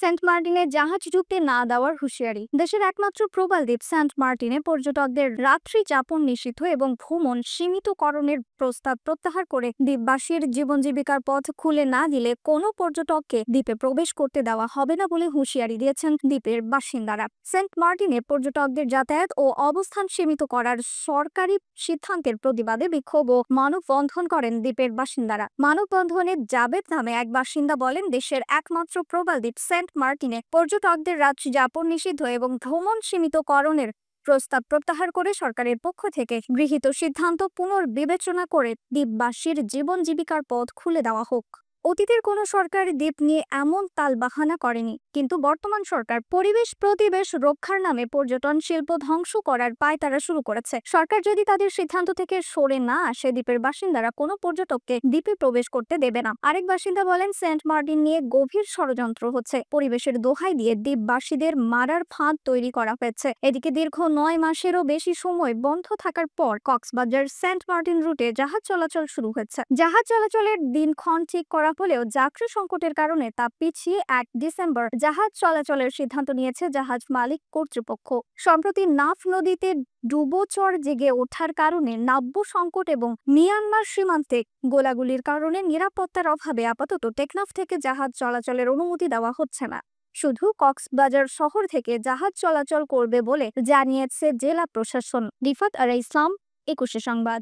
Saint মার্টিনে জাহাজ ঢুকতে না দেওয়ার হুঁশিয়ারি। দেশের একমাত্র প্রবাল দ্বীপ সেন্ট মার্টিনে পর্যটকদের রাত্রি যাপন নিষিদ্ধ এবং ভ্রমণ সীমিতকরণের প্রস্তাব প্রত্যাহার করে দ্বীপবাসীর জীবন জীবিকার পথ খুলে না দিলে কোনো পর্যটককে দ্বীপে প্রবেশ করতে দেওয়া হবে না বলে হুঁশিয়ারি দিয়েছেন দ্বীপের বাসিন্দারা। সেন্ট মার্টিনে পর্যটকদের যাতায়াত ও অবস্থান সীমিত করার সরকারি সিদ্ধান্তের প্রতিবাদে বিক্ষোভ ও মানববন্ধন করেন দ্বীপের বাসিন্দারা। মানববন্ধনে জাবেদ নামে এক বাসিন্দা বলেন, দেশের একমাত্র প্রবাল দ্বীপ সেন্ট মার্টিনে পর্যটকদের রাত্রি যাপন নিষিদ্ধ এবং ভ্রমণ সীমিতকরণের প্রস্তাব প্রত্যাহার করে সরকারের পক্ষ থেকে গৃহীত সিদ্ধান্ত পুনর্বিবেচনা করে দ্বীপবাসীর জীবন জীবিকার পথ খুলে দেওয়া হোক। অতীতের কোনো সরকার দ্বীপ নিয়ে এমন তালবাহানা করেনি, কিন্তু বর্তমান সরকার পরিবেশ রক্ষার নামে পর্যটন শিল্প ধ্বংস করার পায়তারা শুরু করেছে। সরকার যদি তাদের সিদ্ধান্ত থেকে সরে না আসে, দ্বীপের বাসিন্দারা কোনো পর্যটককে দ্বীপে প্রবেশ করতে দেবে না। আরেক বাসিন্দা বলেন, সেন্ট মার্টিন নিয়ে গভীর ষড়যন্ত্র হচ্ছে। পরিবেশের দোহাই দিয়ে দ্বীপবাসীদের মারার ফাঁদ তৈরি করা হয়েছে। এদিকে দীর্ঘ 9 মাসেরও বেশি সময় বন্ধ থাকার পর কক্সবাজার সেন্ট মার্টিন রুটে জাহাজ চলাচল শুরু হয়েছে। জাহাজ চলাচলের দিনক্ষণ ঠিক করা হলেও যাত্রী সংকটের কারণে তা পিছিয়ে 1 ডিসেম্বর জাহাজ চলাচলের সিদ্ধান্ত নিয়েছে জাহাজ মালিক কর্তৃপক্ষ। সম্প্রতি নাফ নদীতে ডুবোচর জেগে ওঠার কারণে নাব্য সংকট এবং মিয়ানমার সীমান্তে গোলাগুলির কারণে নিরাপত্তার অভাবে আপাতত টেকনাফ থেকে জাহাজ চলাচলের অনুমতি দেওয়া হচ্ছে না। শুধু কক্সবাজার শহর থেকে জাহাজ চলাচল করবে বলে জানিয়েছে জেলা প্রশাসন। রিফাত আরা ইসলাম, 21 সংবাদ।